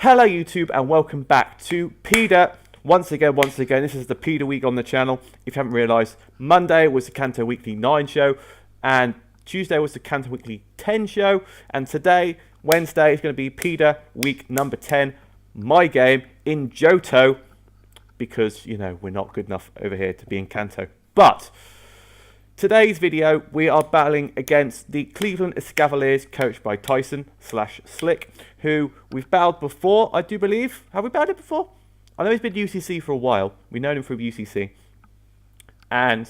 Hello YouTube and welcome back to PIDA. Once again, this is the PIDA week on the channel. If you haven't realised, Monday was the Kanto Weekly 9 show and Tuesday was the Kanto Weekly 10 show, and today, Wednesday, is going to be PIDA week number 10, my game in Johto, because, you know, we're not good enough over here to be in Kanto. But today's video, we are battling against the Cleveland Escavaliers, coached by Tyson/Slick, who we've battled before, I do believe. Have we battled it before? I know he's been UCC for a while. We've known him from UCC. And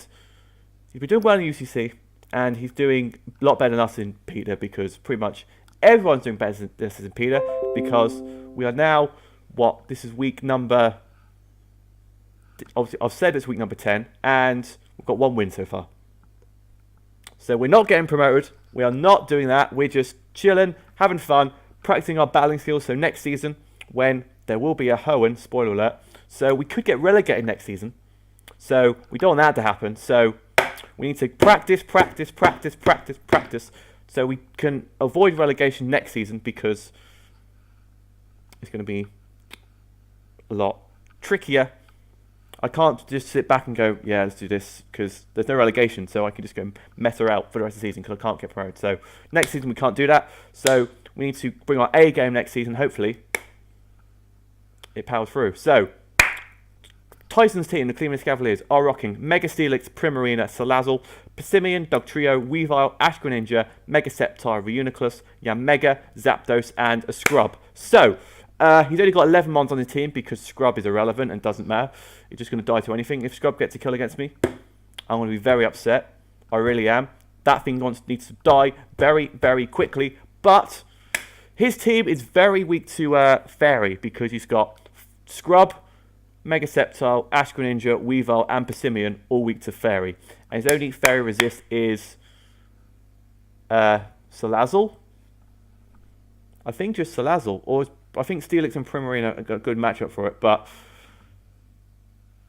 he's been doing well in UCC, and he's doing a lot better than us in PIDA, because pretty much everyone's doing better than this in PIDA, because we are now, this is week number, obviously I've said it's week number 10, and we've got one win so far. So we're not getting promoted. We are not doing that. We're just chilling, having fun, practicing our battling skills. So next season, when there will be a Hoenn, spoiler alert, so we could get relegated next season. So we don't want that to happen. So we need to practice, so we can avoid relegation next season, because it's going to be a lot trickier. I can't just sit back and go, yeah, let's do this, because there's no relegation, so I can just go and mess her out for the rest of the season, because I can't get promoted. So next season we can't do that, so we need to bring our A game next season. Hopefully it powers through. So Tyson's team, the Cleveland Escavaliers, are rocking Mega Steelix, Primarina, Salazzle, Persimmon, Dugtrio, Weavile, Ash Greninja, Mega Sceptile, Reuniclus, Yanmega, Zapdos, and a Scrub. So he's only got 11 mons on his team, because Scrub is irrelevant and doesn't matter. He's just going to die to anything. If Scrub gets a kill against me, I'm going to be very upset. I really am. That thing needs to die very, very quickly. But his team is very weak to Fairy, because he's got Scrub, Mega Sceptile, Ash Greninja, Weavile, and Persimmon, all weak to Fairy. And his only Fairy resist is Salazzle. I think just Salazzle, or I think Steelix and Primarina are a good matchup for it. But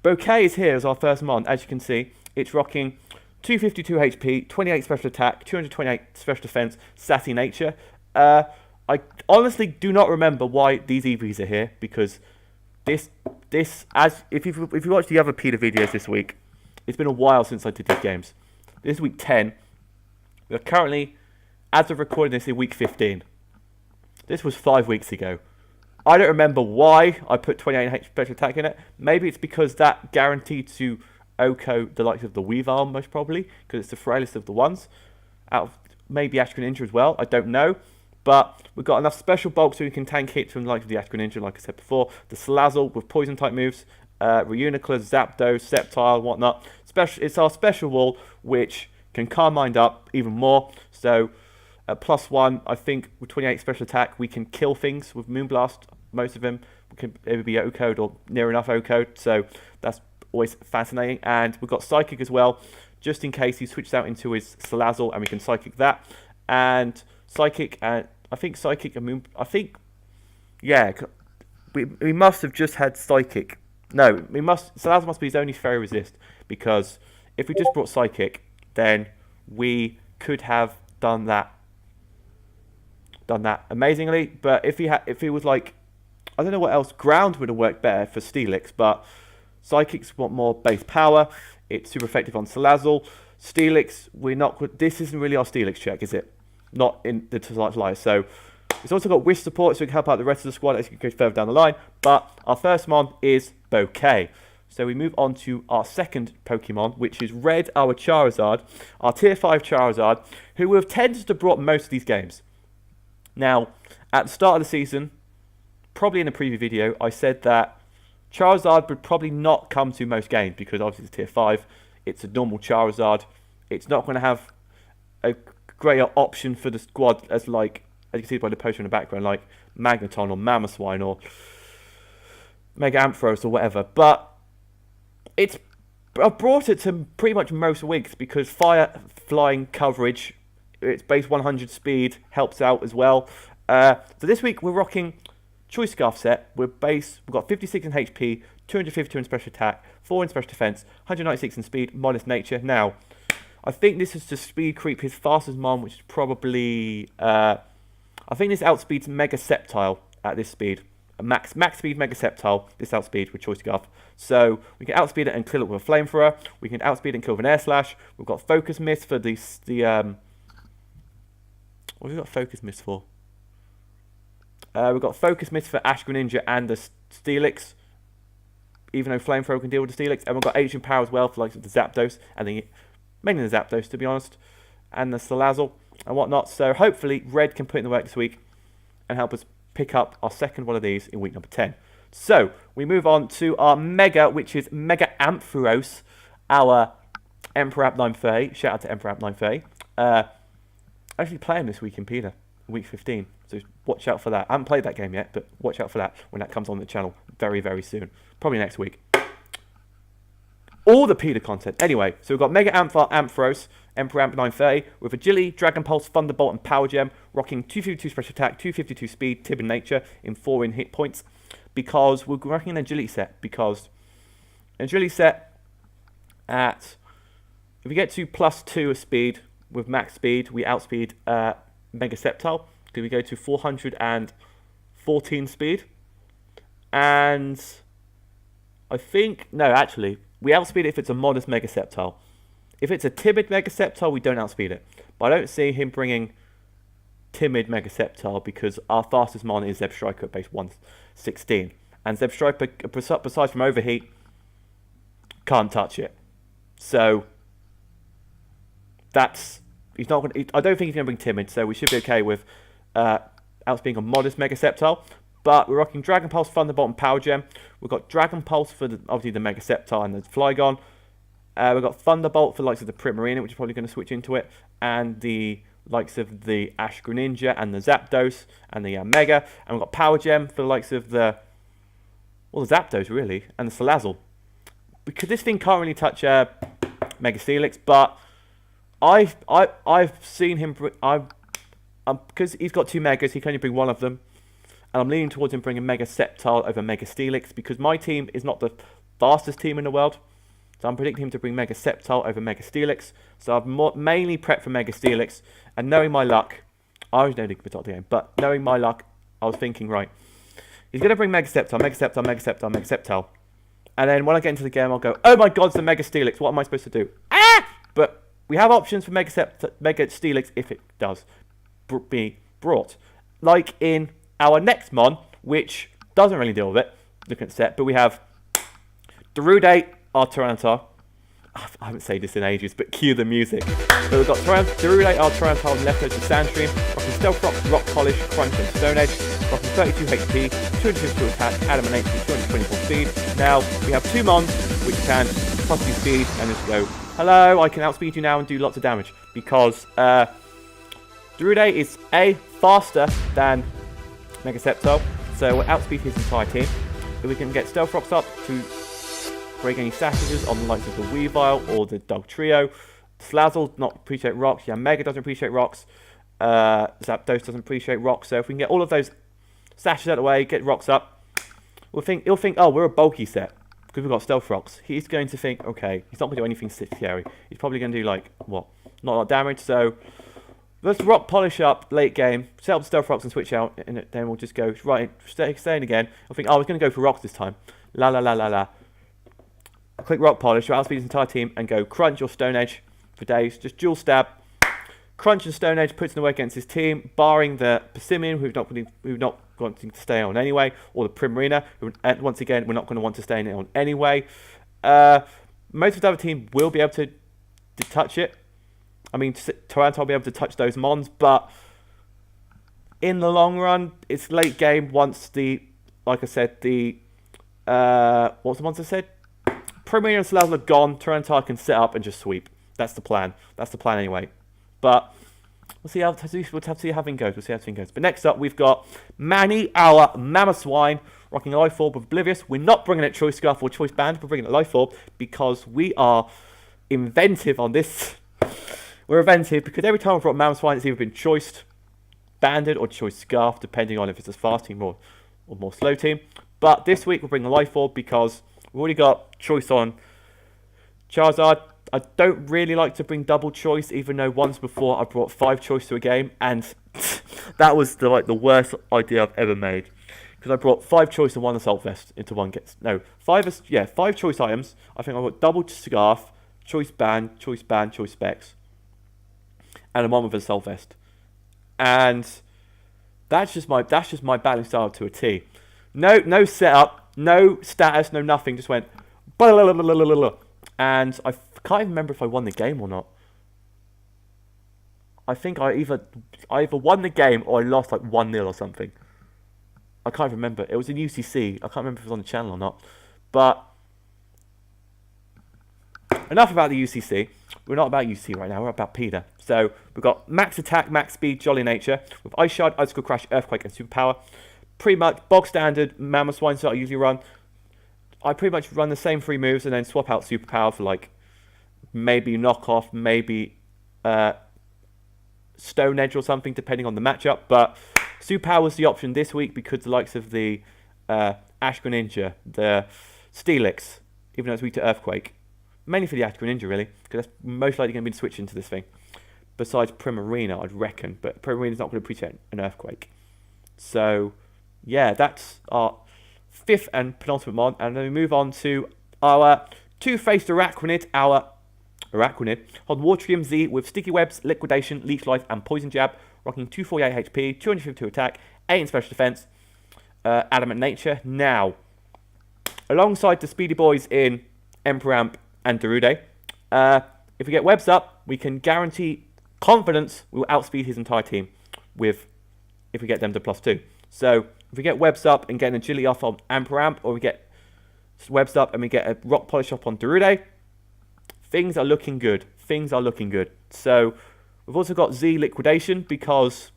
Bouquet is here as our first mon. As you can see, it's rocking 252 HP, 28 special attack, 228 special defense, sassy nature. I honestly do not remember why these EVs are here, because if you watch the other PIDA videos this week, it's been a while since I did these games. This is week 10. We're currently, as of recording this, in week 15. This was 5 weeks ago. I don't remember why I put 28 HP special attack in it. Maybe it's because that guaranteed to OHKO the likes of the Weavile, most probably, because it's the frailest of the ones. Out of maybe Ash Greninja as well, I don't know. But we've got enough special bulk so we can tank hits from the likes of the Ash Greninja, like I said before. The Salazzle with poison type moves, Reuniclus, Zapdos, Sceptile, whatnot. It's our special wall, which can calm mind up even more. So at +1, I think with 28 special attack, we can kill things with Moonblast. Most of them can either be OHKO'd or near enough OHKO'd. So that's always fascinating. And we've got Psychic as well, just in case he switches out into his Salazzle and we can Psychic that. And Psychic and I think Psychic and Moon. I think, yeah, we must have just had Psychic. No, Salazzle must be his only Fairy resist, because if we just brought Psychic, then we could have done that amazingly. But if he was like, I don't know what else, Ground would have worked better for Steelix, but Psychics want more base power. It's super effective on Salazzle. Steelix, this isn't really our Steelix check, is it? Not in the Life. So it's also got Wish support, so we can help out the rest of the squad as you go further down the line. But our first mon is Bouquet. So we move on to our second Pokemon, which is Red, our Charizard, our Tier 5 Charizard, who have tended to brought most of these games. Now, at the start of the season, probably in a preview video, I said that Charizard would probably not come to most games, because obviously it's Tier 5. It's a normal Charizard. It's not going to have a greater option for the squad as you can see by the poster in the background, like Magneton or Mamoswine or Mega Ampharos or whatever. But I've brought it to pretty much most weeks, because fire flying coverage, its base 100 speed helps out as well. So this week we're rocking Choice Scarf set. We've got 56 in HP, 252 in special attack, 4 in special defense, 196 in speed, minus nature. Now, I think this is to speed creep his fastest mon, which is probably I think this outspeeds Mega Sceptile at this speed. max speed Mega Sceptile, this outspeed with Choice Scarf. So we can outspeed it and kill it with a Flamethrower. We can outspeed it and kill with an Air Slash. We've got Focus Mist for the what have we got Focus Mist for? We've got Focus Mist for Ash Greninja and the Steelix, even though Flamethrower can deal with the Steelix. And we've got Ancient Power as well for like the Zapdos, and mainly the Zapdos to be honest, and the Salazzle and whatnot. So hopefully Red can put in the work this week and help us pick up our second one of these in week number 10. So we move on to our Mega, which is Mega Ampharos, our Emperor App 930. Shout out to Emperor App 930. Actually playing this week in PIDA, week 15. So watch out for that. I haven't played that game yet, but watch out for that when that comes on the channel very, very soon. Probably next week. All the PIDA content. Anyway, so we've got Mega Ampharos, Emperor Amp 930, with Agility, Dragon Pulse, Thunderbolt, and Power Gem, rocking 252 Special Attack, 252 Speed, Timid Nature, in 4 hit points. Because we're rocking an Agility set. Because Agility set at, if we get to +2 of speed with max speed, we outspeed Mega Sceptile. Do we go to 414 speed? And I think, no, actually, we outspeed it if it's a modest Mega Sceptile. If it's a timid Mega Sceptile, we don't outspeed it. But I don't see him bringing timid Mega Sceptile because our fastest mon is Zeb Striker at base 116. And Zeb Striker, besides from Overheat, can't touch it. So that's, he's not going. I don't think he's going to bring timid, so we should be okay with outspeeding a modest Mega Sceptile. But we're rocking Dragon Pulse, Thunderbolt, and Power Gem. We've got Dragon Pulse for obviously the Mega Sceptile and the Flygon. We've got Thunderbolt for the likes of the Primarina, which is probably going to switch into it, and the likes of the Ash Greninja and the Zapdos and the Mega. And we've got Power Gem for the likes of the Zapdos really, and the Salazzle. Because this thing can't really touch Mega Steelix, but I've seen him. Because he's got 2 Megas, he can only bring one of them. And I'm leaning towards him bringing Mega Sceptile over Mega Steelix because my team is not the fastest team in the world. So I'm predicting him to bring Mega Sceptile over Mega Steelix. So I've mainly prepped for Mega Steelix. And knowing my luck, I always know the game, but knowing my luck, I was thinking, right, he's going to bring Mega Sceptile, Mega Sceptile, Mega Sceptile, Mega Sceptile. And then when I get into the game, I'll go, oh my god, it's a Mega Steelix. What am I supposed to do? Ah! But we have options for Mega Steelix if it does be brought. Like in our next mon, which doesn't really deal with it, looking at the set, but we have Darude, our Tyranitar. I haven't said this in ages, but cue the music. So we've got Darude, our Tyranitar, and left edge of Sandstream, rocking Stealth Rock Polish, Crunch, and Stone Edge, rocking 32 HP, 252 attack, Adam and HP, 224 speed. Now, we have 2 mons, which can possibly speed, and just go, hello, I can outspeed you now and do lots of damage, because Darude is A, faster than Mega Sceptile, so we'll outspeed his entire team. If we can get Stealth Rocks up to break any statuses on the likes of the Weavile or the Dog Trio. Salazzle not appreciate rocks. Yeah, Mega doesn't appreciate rocks. Zapdos doesn't appreciate rocks. So if we can get all of those stashes out of the way, get rocks up, he'll think, oh, we're a bulky set because we've got Stealth Rocks. He's going to think, okay, he's not going to do anything scary. He's probably going to do like what? Not a lot of damage. So let's rock polish up late game, set up Stealth Rocks and switch out, and then we'll just go right, staying again. I think, oh, I was going to go for rocks this time. La la la la la. Click rock polish, outspeed his entire team, and go Crunch or Stone Edge for days. Just dual stab. Crunch and Stone Edge puts in the work against his team, barring the Persimmon, who's not wanting to stay on anyway, or the Primarina, who once again we're not going to want to stay on anyway. Most of the other team will be able to touch it. I mean, Tyranitar will be able to touch those mons, but in the long run, it's late game once like I said, what was the ones I said? Primarina and Salazzle are gone. Tyranitar can set up and just sweep. That's the plan. That's the plan anyway. But we'll see how things goes. We'll see how things goes. But next up, we've got Manny, our Mamoswine, rocking a Life Orb with Oblivious. We're not bringing it Choice Scarf or Choice Band. We're bringing it Life Orb because we are inventive on this. We're inventive because every time I've brought Mamoswine, it's either been Choice Banded or Choice Scarf, depending on if it's a fast team or more slow team. But this week, we're bringing the Life Orb because we've already got Choice on Charizard. I don't really like to bring double Choice, even though once before I brought 5 Choice to a game, and that was the worst idea I've ever made. because I brought 5 choice and 1 assault vest into one get. No, 5 choice items. I think I got double scarf, choice band, choice specs, and then 1 with assault vest. And that's just my battling style to a T. No setup, no status, no nothing. Just went, and I can't even remember if I won the game or not. I think I either won the game or I lost like 1-0 or something. I can't remember. It was in UCC. I can't remember if it was on the channel or not. But enough about the UCC. We're not about UCC right now. We're about PIDA. So we've got max attack, max speed, jolly nature with ice shard, icicle crash, earthquake, and superpower. Pretty much bog standard mammoth swine that I usually run. I pretty much run the same 3 moves and then swap out superpower for like maybe knockoff, maybe Stone Edge or something, depending on the matchup. But superpower was the option this week because the likes of the Ash Greninja, the Steelix, even though it's weak to Earthquake, mainly for the Ash Greninja really, because that's most likely going to be switching to this thing. Besides Primarina, I'd reckon, but Primarina's not going to appreciate an Earthquake. So yeah, that's our 5th and penultimate mod, and then we move on to our two-faced Araquanid, on Waterium Z with Sticky Webs, Liquidation, Leech Life, and Poison Jab, rocking 248 HP, 252 attack, 8 in special defense, Adamant Nature. Now, alongside the Speedy Boys in Emperor Amp and Darude, if we get Webs up, we can guarantee confidence we will outspeed his entire team with, if we get them to +2. So, if we get Webs up and get an agility off on Emperor Amp, or we get Webs up and we get a Rock Polish up on Darude, things are looking good. So, we've also got Z Liquidation because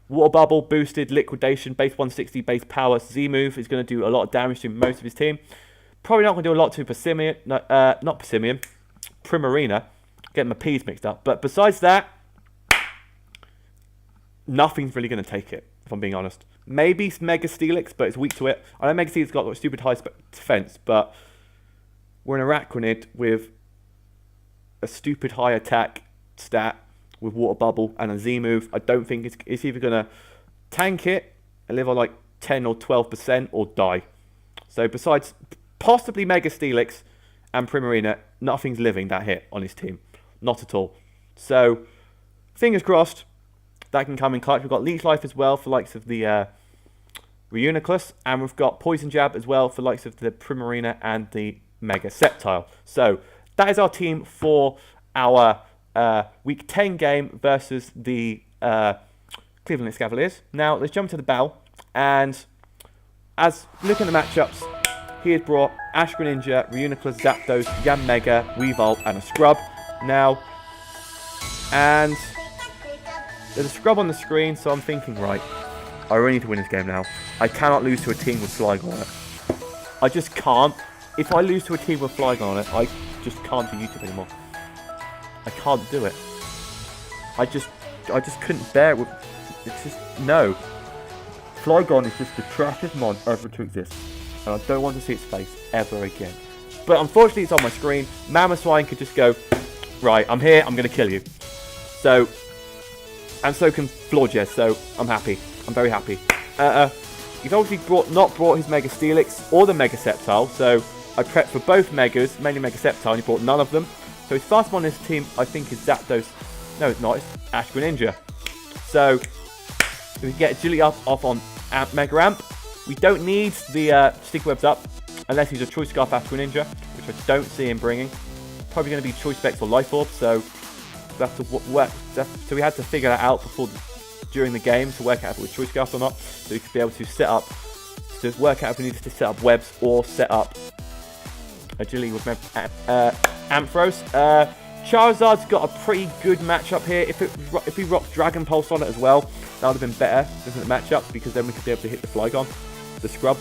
Water Bubble boosted Liquidation, base 160, base power. Z move is going to do a lot of damage to most of his team. Probably not going to do a lot to Primarina. Getting my P's mixed up. But besides that, nothing's really going to take it, if I'm being honest. Maybe Mega Steelix, but it's weak to it. I know Mega Steelix got a stupid high defense, but we're an Araquanid with a stupid high attack stat with Water Bubble and a Z move. I don't think it's either going to tank it and live on like 10 or 12% or die. So besides possibly Mega Steelix and Primarina, nothing's living that hit on his team. Not at all. So fingers crossed that can come in clutch. We've got Leech Life as well for likes of the Reuniclus, and we've got Poison Jab as well for likes of the Primarina and the Mega Sceptile. So that is our team for our Week 10 game versus the Cleveland Escavaliers. Now, let's jump to the battle. And as looking at the matchups, he has brought Ash Greninja, Reuniclus, Zapdos, Yanmega, Weavile, and a Scrub. Now, and there's a Scrub on the screen, so I'm thinking, right, I really need to win this game now. I cannot lose to a team with Flygon on it. I just can't. If I lose to a team with Flygon on it, I just can't do YouTube anymore. I can't do it. I just couldn't bear it. It's just, no. Flygon is just the trashiest mod ever to exist. And I don't want to see its face ever again. But unfortunately, it's on my screen. Mammoth Swine could just go, right, I'm here, I'm going to kill you. So, and so can Florges, so I'm happy. I'm very happy. He's obviously not brought his Mega Steelix or the Mega Sceptile, so I prepped for both Megas, mainly Mega Sceptile, and he brought none of them. So his fastest one on his team, I think, is Zapdos. No, it's not. It's Ash Greninja. So if we get agility off on Mega Amp, we don't need the Sticky Webs up unless he's a Choice Scarf Ash Greninja, which I don't see him bringing. Probably going to be Choice Specs or Life Orb, so we have to work. So we had to figure that out during the game to work out if it was Choice Scarf or not. So we could be able to work out if we needed to set up webs or set up agility with Ampharos. Charizard's got a pretty good matchup here. If we rocked Dragon Pulse on it as well, that would have been better than the matchup, because then we could be able to hit the Scrub,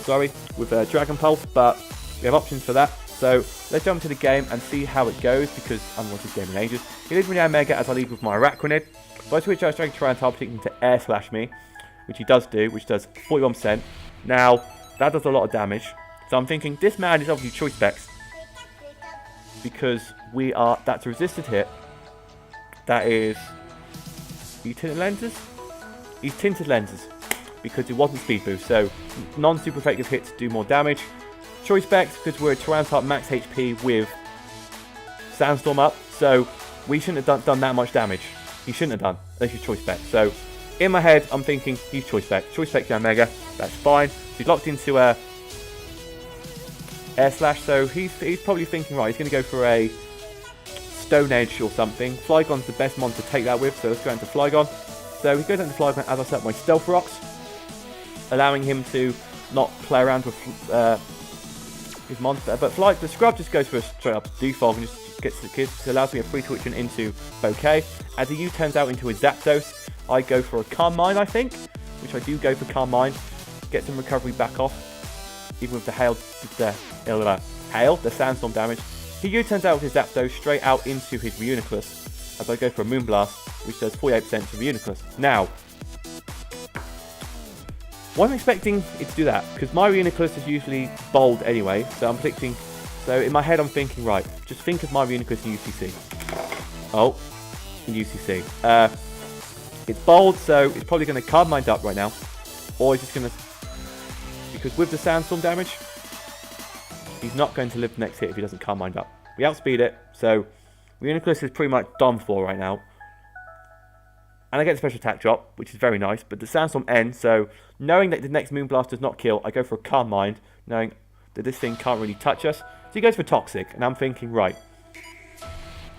with Dragon Pulse. But we have options for that. So let's jump into the game and see how it goes, because I haven't watched this game in ages. He leads me down Mega as I lead with my Araquanid. So I switch out Strike Try and target him to Air Slash me, which he does do, which does 41%. Now, that does a lot of damage. So I'm thinking this man is obviously Choice Specs, because that's a resisted hit. That is, tinted lenses? He's tinted lenses. because it wasn't speed boost, so non-super effective hits do more damage. Choice Specs because we're Tyranitar max HP with Sandstorm up, so we shouldn't have done that much damage. He shouldn't have done, unless he's Choice Spec. So in my head, I'm thinking he's Choice Spec. Choice Spec Jam Mega, that's fine. So he's locked into a Air Slash, so he's probably thinking, right, he's going to go for a Stone Edge or something. Flygon's the best mon to take that with, so let's go into Flygon. So he goes into Flygon as I set up my Stealth Rocks, allowing him to not play around with his monster. But the Scrub just goes for a straight up Defog and just gets the kids. So allows me a free twitching into Bouquet. As the U turns out into a Zapdos, I go for a Calm Mind, I think, which I do go for Calm Mind. Get some recovery back off, even with the the Sandstorm damage. He U turns out with his Zapdos straight out into his Reuniclus, as I go for a Moonblast, which does 48% to Reuniclus. Now, why am I expecting it to do that? Because my Reuniclus is usually bold anyway, so I'm predicting. So in my head, I'm thinking, right, just think of my Reuniclus in UCC. Oh, in UCC. It's bold, so it's probably going to Calm Mind up right now, or he's just going to, because with the Sandstorm damage, he's not going to live the next hit if he doesn't Calm Mind up. We outspeed it, so Reuniclus is pretty much done for right now. And I get a special attack drop, which is very nice, but the Sandstorm ends, so knowing that the next Moonblast does not kill, I go for a Calm Mind, knowing that this thing can't really touch us. So he goes for Toxic, and I'm thinking, right,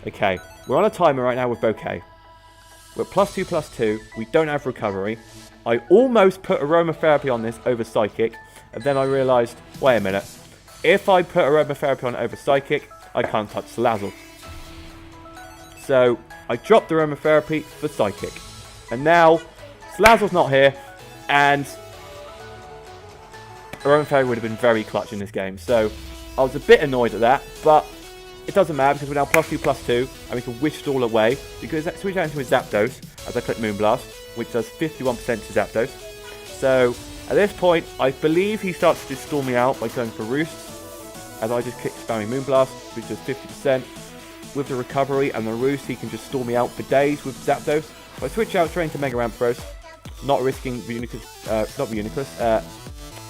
okay, we're on a timer right now with Bouquet. We're at +2/+2, we don't have recovery. I almost put Aromatherapy on this over Psychic, and then I realised, wait a minute, if I put Aromatherapy on over Psychic, I can't touch Salazzle. So I dropped Aromatherapy for Psychic. And now, Salazzle's not here, and Aromatherapy would have been very clutch in this game. So I was a bit annoyed at that, but it doesn't matter because we're now +2/+2, and we can Wish Stall away, because that switch out into a Zapdos, as I click Moonblast, which does 51% to Zapdos. So at this point, I believe he starts to just stall me out by going for Roost, as I just click spamming Moonblast, which does 50%. With the recovery and the Roost, he can just stall me out for days with Zapdos. So I switch out straight into Mega Ampharos, not risking Reuniclus,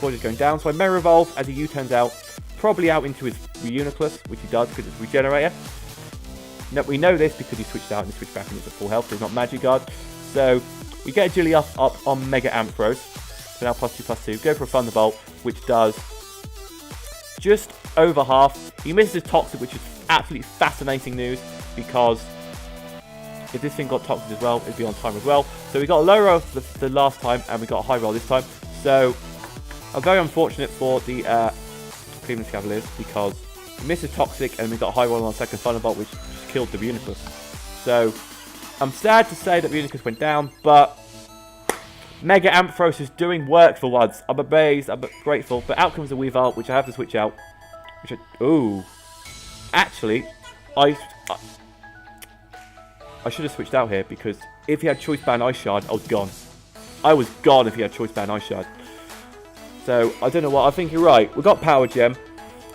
Forge going down. So I Mega Revolve, as he U-turns out, probably out into his Reuniclus, which he does because it's Regenerator. Now, we know this because he switched out and switched back and it's at full health, so he's not Magic Guard. So we get Agility up on Mega Ampharos, so now +2/+2. Go for a Thunderbolt, which does just over half. He misses his Toxic, which is absolutely fascinating news, because if this thing got Toxic as well, it'd be on time as well. So we got a low roll the last time, and we got a high roll this time. So I'm very unfortunate for the Cleveland Escavaliers, because we missed his Toxic, and we got a high roll on our second Thunderbolt, which just killed the Reuniclus. So I'm sad to say that Reuniclus went down, but Mega Ampharos is doing work for once. I'm amazed, I'm grateful. But out comes the Weavile, which I have to switch out. Actually, I should have switched out here, because if he had Choice Band Ice Shard, I was gone. I was gone if he had Choice Band Ice Shard. So, I don't know what, I think you're right. We've got Power Gem.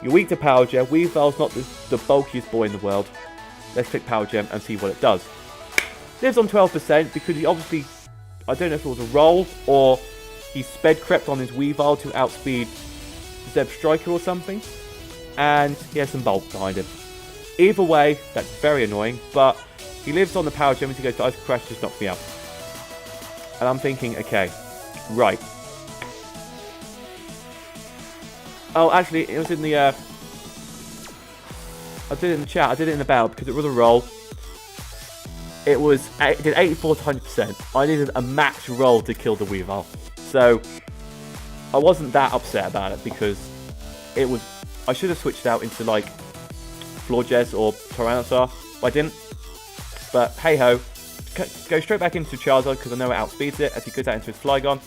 You're weak to Power Gem. Weavile's not the bulkiest boy in the world. Let's click Power Gem and see what it does. Lives on 12% because he obviously, I don't know if it was a roll or he sped crept on his Weavile to outspeed Zeb Striker or something. And he has some bulk behind him. Either way, that's very annoying, but he lives on the Power Gem, and he goes to Ice Crash, just knocks me out. And I'm thinking, okay, right. Oh, actually, it was in the, I did it in the chat, I did it in the battle, because it was a roll. It did 84 to 100%. I needed a max roll to kill the Weavile. So, I wasn't that upset about it, because it was, I should have switched out into, like, Florges or Tyranitar. I didn't. But, hey-ho. Go straight back into Charizard, because I know it outspeeds it, as he goes out into his Flygon.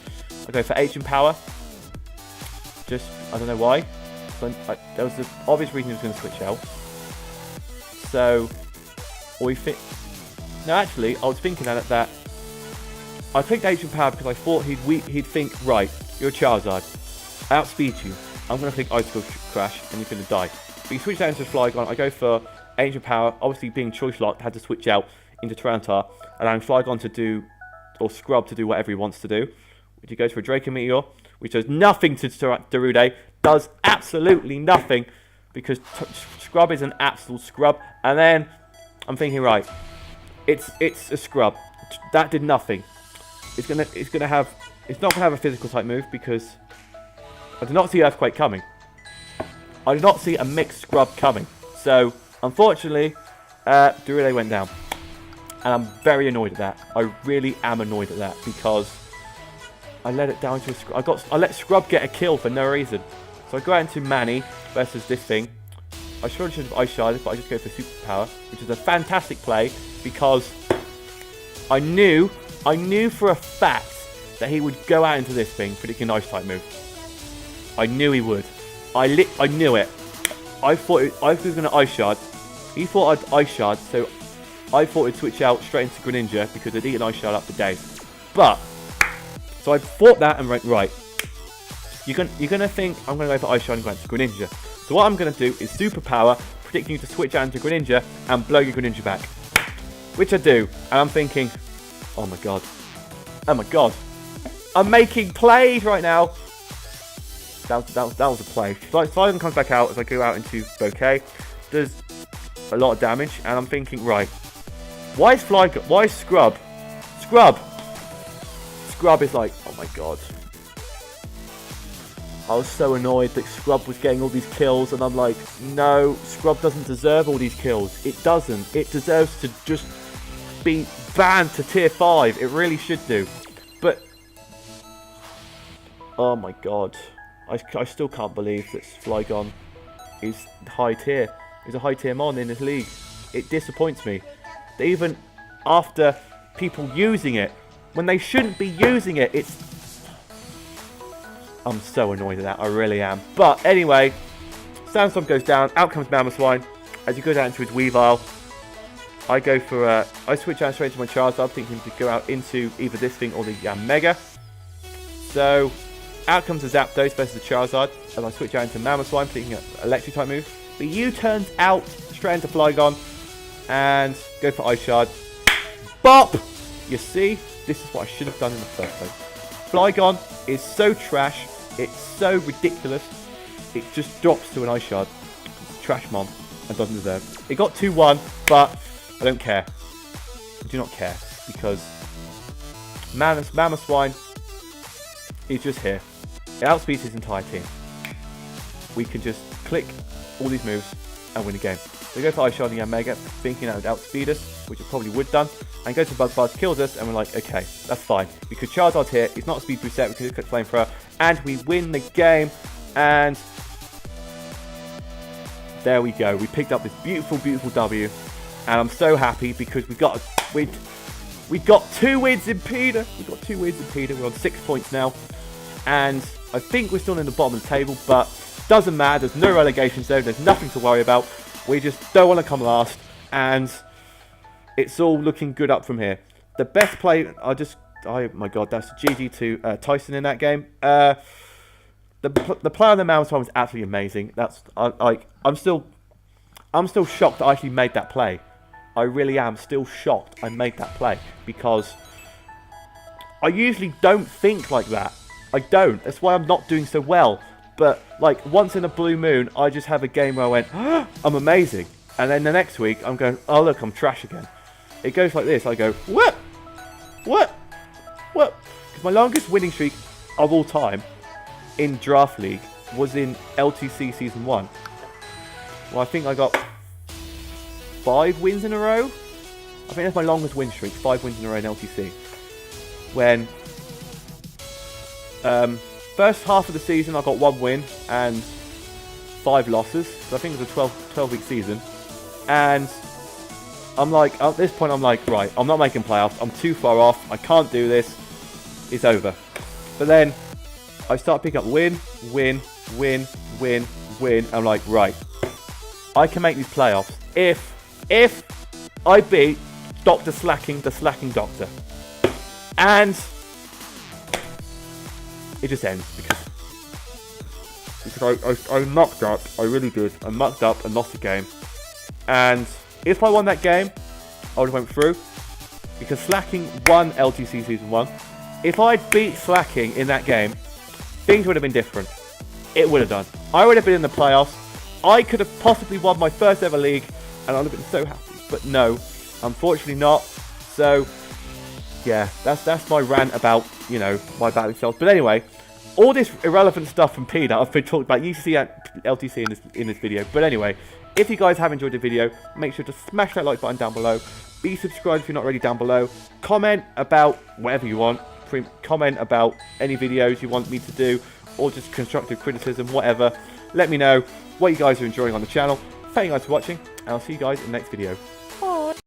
I go for Ancient Power. Just, I don't know why. So there was an obvious reason he was going to switch out. So, no, actually, I was thinking at it that I clicked Ancient Power because I thought he'd think, right, you're a Charizard. I outspeed you. I'm going to click Ice Crash, and you're going to die. But he switched out into Flygon. I go for Ancient Power. Obviously, being choice locked, had to switch out into Tyranitar, allowing Flygon to do, or Scrub to do whatever he wants to do. which he goes for a Draco Meteor, which does nothing to Darude, does absolutely nothing, because Scrub is an absolute scrub. And then I'm thinking, right, it's a scrub. That did nothing. It's not gonna have a physical type move, because I did not see Earthquake coming. I did not see a mixed scrub coming. So unfortunately, Darude went down. And I'm very annoyed at that. I really am annoyed at that, because I let it down to a scrub. I let Scrub get a kill for no reason. So I go out into Manny versus this thing. I should have Ice Sharded, but I just go for Superpower, which is a fantastic play, because I knew for a fact that he would go out into this thing predicting an Ice type move. I knew he would. I knew it. I thought he was going to Ice Shard. He thought I'd Ice Shard, so I thought he'd switch out straight into Greninja, because I'd eaten Ice Shard up for days. But so I thought that and went, right, you're gonna think I'm gonna go for Ice Shard and go into Greninja. So what I'm gonna do is Superpower, predicting you to switch out into Greninja and blow your Greninja back, which I do. And I'm thinking, oh my god, I'm making plays right now. That was a play. So Flygon comes back out as I go out into Bouquet. Does a lot of damage, and I'm thinking, right, why is Flygon? Why is Scrub? Scrub is like, oh my god. I was so annoyed that Scrub was getting all these kills, and I'm like, no, Scrub doesn't deserve all these kills. It doesn't. It deserves to just be banned to tier 5. It really should do. But, oh my god. I still can't believe that Flygon is high tier. Is a high tier mon in this league. It disappoints me. That even after people using it, when they shouldn't be using it, I'm so annoyed at that, I really am. But anyway, Sandstorm goes down, out comes Mamoswine. As he goes out into his Weavile, I switch out straight into my Charizard, thinking to go out into either this thing or the Mega. So, out comes the Zapdos versus the Charizard, as I switch out into Mamoswine, thinking an Electric type move. But U-turns out straight into Flygon, and go for Ice Shard. Bop! You see, this is what I should have done in the first place. Flygon is so trash, it's so ridiculous, it just drops to an Ice Shard. It's a trash mon, and doesn't deserve. It got 2-1, but I don't care. I do not care, because Mamoswine is just here. It outspeeds his entire team. We can just click all these moves and win the game. So we go for Ice Shard and Mega, thinking that would outspeed us, which it probably would done, and goes for Buzz Buzz, kills us, and we're like, okay, that's fine. Because Charizard's here, it's not a speed boost set, we can just click Flamethrower, and we win the game, and there we go. We picked up this beautiful, beautiful W, and I'm so happy because we got 2 wins in PIDA. We got 2 wins in PIDA. We're on 6 points now, and I think we're still in the bottom of the table, but doesn't matter. There's no relegation zone. There's nothing to worry about. We just don't want to come last, and it's all looking good up from here. The best play, oh my god, that's GG to Tyson in that game. The play on the Mamoswine was absolutely amazing. I'm still shocked that I actually made that play. I really am still shocked I made that play, because I usually don't think like that. I don't. That's why I'm not doing so well. But like once in a blue moon, I just have a game where I went, oh, I'm amazing, and then the next week I'm going, oh look, I'm trash again. It goes like this. I go, what? Because my longest winning streak of all time in Draft League was in LTC Season 1. Well, I think I got 5 wins in a row. I think that's my longest win streak, 5 wins in a row in LTC. When first half of the season I got 1 win and 5 losses. So I think it was a 12-week season. And I'm like, at this point I'm like, right, I'm not making playoffs. I'm too far off. I can't do this. It's over. But then I start picking up win. I'm like, right, I can make these playoffs if I beat the slacking doctor. And it just ends because I mucked up. I really did. I mucked up and lost the game. And if I won that game, I would have went through, because Slacking won LTC Season 1, if I'd beat Slacking in that game, things would have been different. It would have done. I would have been in the playoffs. I could have possibly won my first ever league, and I'd have been so happy. But no, unfortunately not. So, yeah, that's my rant about, you know, my battling styles. But anyway, all this irrelevant stuff from PIDA I've been talking about UCC and LTC in this video. But anyway, if you guys have enjoyed the video, make sure to smash that like button down below. Be subscribed if you're not already down below. Comment about whatever you want. Comment about any videos you want me to do, or just constructive criticism, whatever. Let me know what you guys are enjoying on the channel. Thank you guys for watching, and I'll see you guys in the next video.